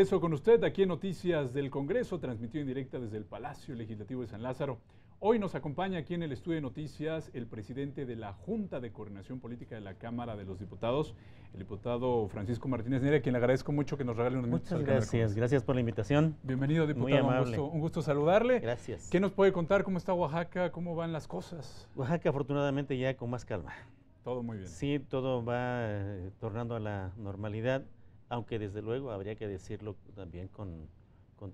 Eso con usted aquí en Noticias del Congreso, transmitido en directa desde el Palacio Legislativo de San Lázaro. Hoy nos acompaña aquí en el estudio de noticias el presidente de la Junta de Coordinación Política de la Cámara de los Diputados, el diputado Francisco Martínez Neri, a quien le agradezco mucho que nos regale unos minutos. Muchas gracias por la invitación. Bienvenido, diputado. Muy amable. Un gusto saludarle. Gracias. ¿Qué nos puede contar? ¿Cómo está Oaxaca? ¿Cómo van las cosas? Oaxaca afortunadamente ya con más calma. Todo muy bien. Sí, todo va tornando a la normalidad, aunque desde luego habría que decirlo también con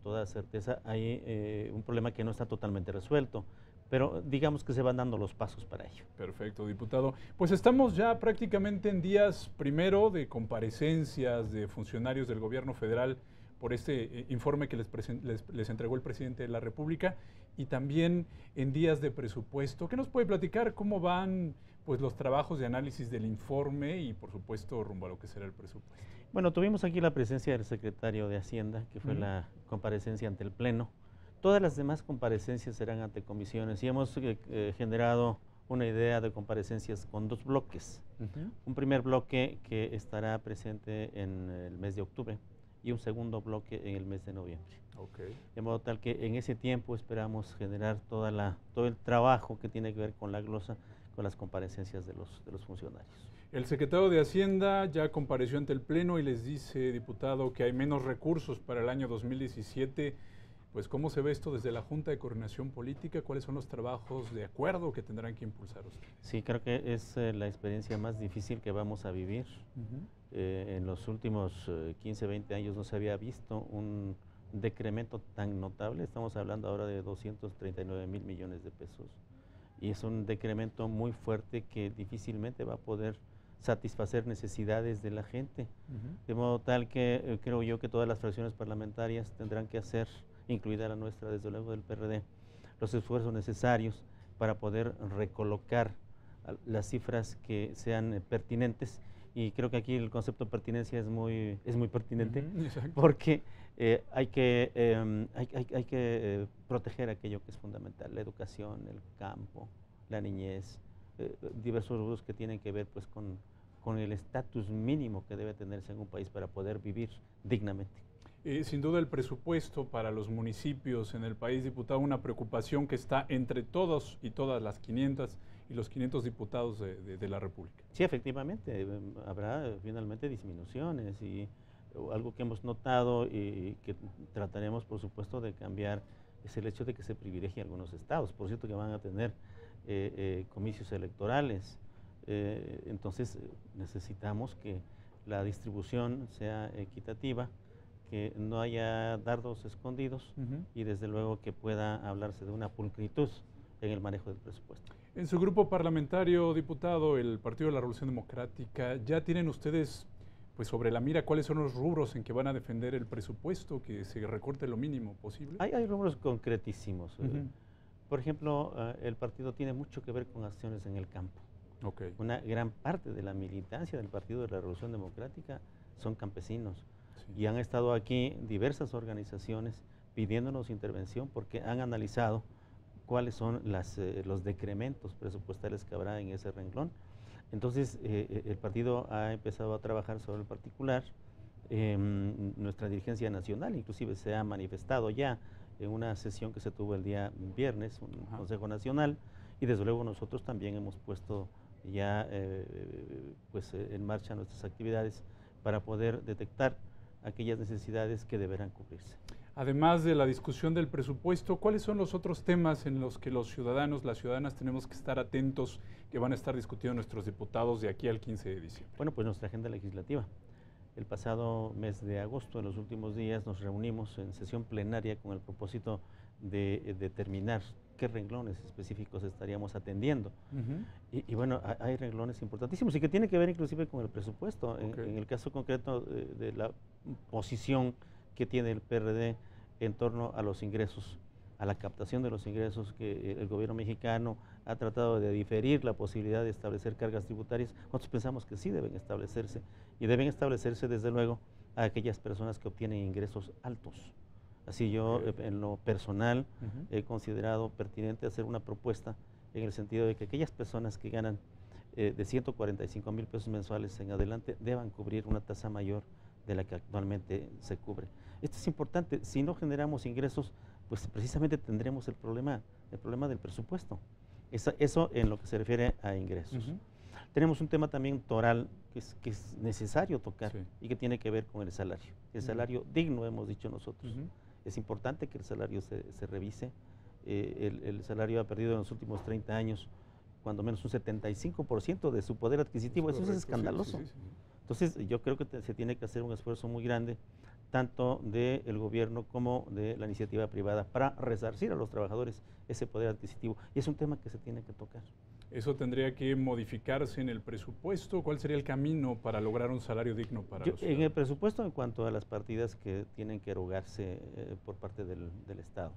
toda certeza, hay un problema que no está totalmente resuelto, pero digamos que se van dando los pasos para ello. Perfecto, diputado. Pues estamos ya prácticamente en días primero de comparecencias de funcionarios del gobierno federal por este informe que les entregó el presidente de la República y también en días de presupuesto. ¿Qué nos puede platicar? ¿Cómo van pues los trabajos de análisis del informe y por supuesto rumbo a lo que será el presupuesto? Bueno, tuvimos aquí la presencia del secretario de Hacienda, que fue la comparecencia ante el Pleno. Todas las demás comparecencias serán ante comisiones y hemos generado una idea de comparecencias con dos bloques. Un primer bloque que estará presente en el mes de octubre y un segundo bloque en el mes de noviembre. De modo tal que en ese tiempo esperamos generar todo el trabajo que tiene que ver con la glosa, con las comparecencias de los funcionarios. El secretario de Hacienda ya compareció ante el Pleno y les dice, diputado, que hay menos recursos para el año 2017. Pues, ¿cómo se ve esto desde la Junta de Coordinación Política? ¿Cuáles son los trabajos de acuerdo que tendrán que impulsar ustedes? Sí, creo que es la experiencia más difícil que vamos a vivir. En los últimos 15, 20 años no se había visto un decremento tan notable. Estamos hablando ahora de 239,000 millones de pesos. Y es un decremento muy fuerte que difícilmente va a poder satisfacer necesidades de la gente. De modo tal que creo yo que todas las fracciones parlamentarias tendrán que hacer, incluida la nuestra, desde luego del PRD, los esfuerzos necesarios para poder recolocar las cifras que sean pertinentes. Y creo que aquí el concepto de pertinencia es muy pertinente, porque hay que proteger aquello que es fundamental, la educación, el campo, la niñez, diversos rubros que tienen que ver pues con el estatus mínimo que debe tenerse en un país para poder vivir dignamente. Sin duda el presupuesto para los municipios en el país, diputado, una preocupación que está entre todos y todas las 500 y los 500 diputados de la República. Sí, efectivamente, habrá finalmente disminuciones y algo que hemos notado y que trataremos por supuesto de cambiar es el hecho de que se privilegie algunos estados. Por cierto que van a tener comicios electorales, entonces necesitamos que la distribución sea equitativa, que no haya dardos escondidos y desde luego que pueda hablarse de una pulcritud en el manejo del presupuesto. En su grupo parlamentario, diputado, el Partido de la Revolución Democrática, ¿ya tienen ustedes pues sobre la mira cuáles son los rubros en que van a defender el presupuesto, que se recorte lo mínimo posible? Hay rubros concretísimos. Por ejemplo, el partido tiene mucho que ver con acciones en el campo. Una gran parte de la militancia del Partido de la Revolución Democrática son campesinos. Y han estado aquí diversas organizaciones pidiéndonos intervención porque han analizado cuáles son los decrementos presupuestales que habrá en ese renglón. Entonces, el partido ha empezado a trabajar sobre el particular. Nuestra dirigencia nacional inclusive se ha manifestado ya en una sesión que se tuvo el día viernes, un Consejo Nacional, y desde luego nosotros también hemos puesto ya en marcha nuestras actividades para poder detectar aquellas necesidades que deberán cubrirse. Además de la discusión del presupuesto, ¿cuáles son los otros temas en los que los ciudadanos, las ciudadanas tenemos que estar atentos, que van a estar discutiendo nuestros diputados de aquí al 15 de diciembre? Bueno, pues nuestra agenda legislativa. El pasado mes de agosto, en los últimos días, nos reunimos en sesión plenaria con el propósito de determinar qué renglones específicos estaríamos atendiendo. Y bueno, hay renglones importantísimos y que tienen que ver inclusive con el presupuesto. En el caso concreto de la posición que tiene el PRD en torno a los ingresos, a la captación de los ingresos, que el gobierno mexicano ha tratado de diferir la posibilidad de establecer cargas tributarias. Nosotros pensamos que sí deben establecerse, y deben establecerse desde luego a aquellas personas que obtienen ingresos altos. Así yo en lo personal he considerado pertinente hacer una propuesta en el sentido de que aquellas personas que ganan de 145,000 pesos mensuales en adelante deban cubrir una tasa mayor de la que actualmente se cubre. Esto es importante. Si no generamos ingresos, pues precisamente tendremos el problema del presupuesto. Eso en lo que se refiere a ingresos. Tenemos un tema también toral que es necesario tocar y que tiene que ver con el salario. El salario digno, hemos dicho nosotros. Es importante que el salario se revise. El salario ha perdido en los últimos 30 años cuando menos un 75% de su poder adquisitivo. Eso es escandaloso. Entonces yo creo que se tiene que hacer un esfuerzo muy grande, tanto del gobierno como de la iniciativa privada, para resarcir a los trabajadores ese poder adquisitivo. Y es un tema que se tiene que tocar. ¿Eso tendría que modificarse en el presupuesto? ¿Cuál sería el camino para lograr un salario digno para los ciudadanos? En el presupuesto, en cuanto a las partidas que tienen que erogarse por parte del Estado,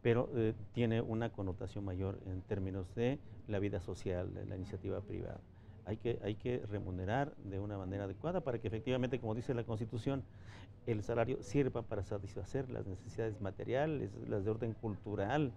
pero tiene una connotación mayor en términos de la vida social, de la iniciativa privada. Hay que remunerar de una manera adecuada para que efectivamente, como dice la Constitución, el salario sirva para satisfacer las necesidades materiales, las de orden cultural,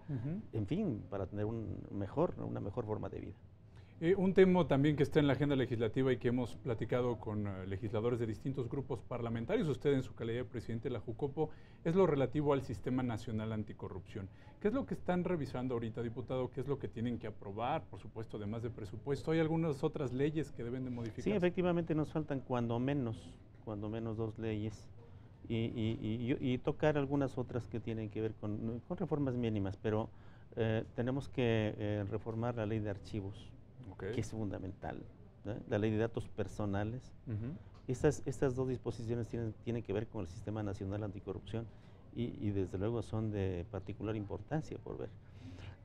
en fin, para tener una mejor forma de vida. Un tema también que está en la agenda legislativa y que hemos platicado con legisladores de distintos grupos parlamentarios, usted en su calidad de presidente de la Jucopo, es lo relativo al Sistema Nacional Anticorrupción. ¿Qué es lo que están revisando ahorita, diputado? ¿Qué es lo que tienen que aprobar? Por supuesto, además de presupuesto, ¿hay algunas otras leyes que deben de modificarse? Sí, efectivamente nos faltan cuando menos 2 leyes y tocar algunas otras que tienen que ver con reformas mínimas, pero tenemos que reformar la ley de archivos. Que es fundamental, ¿no? La ley de datos personales. Estas 2 disposiciones tienen que ver con el Sistema Nacional Anticorrupción y desde luego son de particular importancia por ver.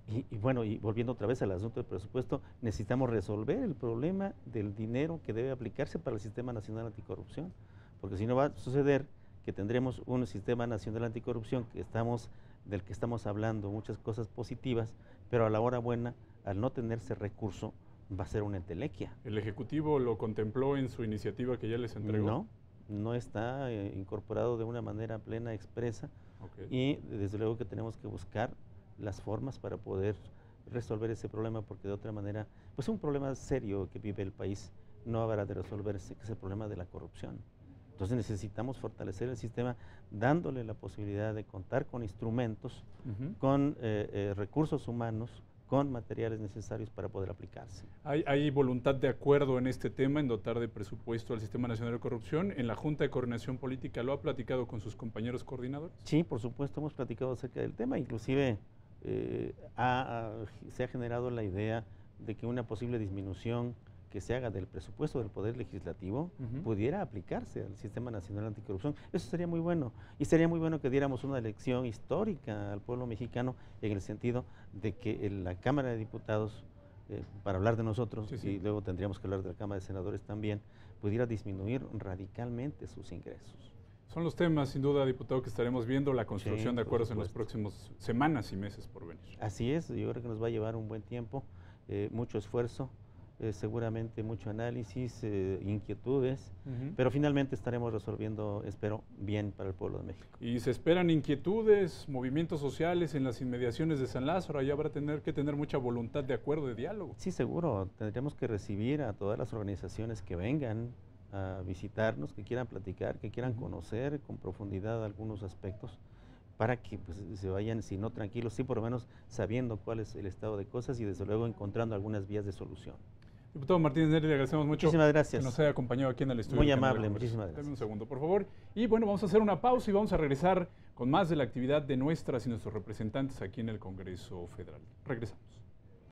Y bueno, y volviendo otra vez al asunto del presupuesto, necesitamos resolver el problema del dinero que debe aplicarse para el Sistema Nacional Anticorrupción, porque si no va a suceder que tendremos un Sistema Nacional Anticorrupción del que estamos hablando muchas cosas positivas, pero a la hora buena, al no tenerse recurso, va a ser una entelequia. ¿El Ejecutivo lo contempló en su iniciativa que ya les entregó? No está incorporado de una manera plena, expresa, y desde luego que tenemos que buscar las formas para poder resolver ese problema, porque de otra manera, pues un problema serio que vive el país no habrá de resolverse, que es el problema de la corrupción. Entonces necesitamos fortalecer el sistema dándole la posibilidad de contar con instrumentos, con recursos humanos, con materiales necesarios para poder aplicarse. ¿Hay voluntad de acuerdo en este tema, en dotar de presupuesto al Sistema Nacional de Corrupción? ¿En la Junta de Coordinación Política lo ha platicado con sus compañeros coordinadores? Sí, por supuesto, hemos platicado acerca del tema, inclusive se ha generado la idea de que una posible disminución que se haga del presupuesto del Poder Legislativo pudiera aplicarse al Sistema Nacional Anticorrupción. Eso sería muy bueno. Y sería muy bueno que diéramos una lección histórica al pueblo mexicano en el sentido de que la Cámara de Diputados, para hablar de nosotros, y luego tendríamos que hablar de la Cámara de Senadores también, pudiera disminuir radicalmente sus ingresos. Son los temas, sin duda, diputado, que estaremos viendo, la construcción de acuerdos en las próximas semanas y meses por venir. Así es, yo creo que nos va a llevar un buen tiempo, mucho esfuerzo, seguramente mucho análisis, inquietudes, pero finalmente estaremos resolviendo, espero, bien para el pueblo de México. ¿Y se esperan inquietudes, movimientos sociales en las inmediaciones de San Lázaro? Allá habrá que tener mucha voluntad de acuerdo, de diálogo. Sí, seguro. Tendremos que recibir a todas las organizaciones que vengan a visitarnos, que quieran platicar, que quieran conocer con profundidad algunos aspectos, para que pues, se vayan, si no tranquilos, sí por lo menos sabiendo cuál es el estado de cosas y desde luego encontrando algunas vías de solución. Diputado Martínez Neri, le agradecemos mucho muchísimas gracias. Que nos haya acompañado aquí en el estudio. Muy amable, muchísimas gracias. Dame un segundo, por favor. Y bueno, vamos a hacer una pausa y vamos a regresar con más de la actividad de nuestras y nuestros representantes aquí en el Congreso Federal. Regresamos.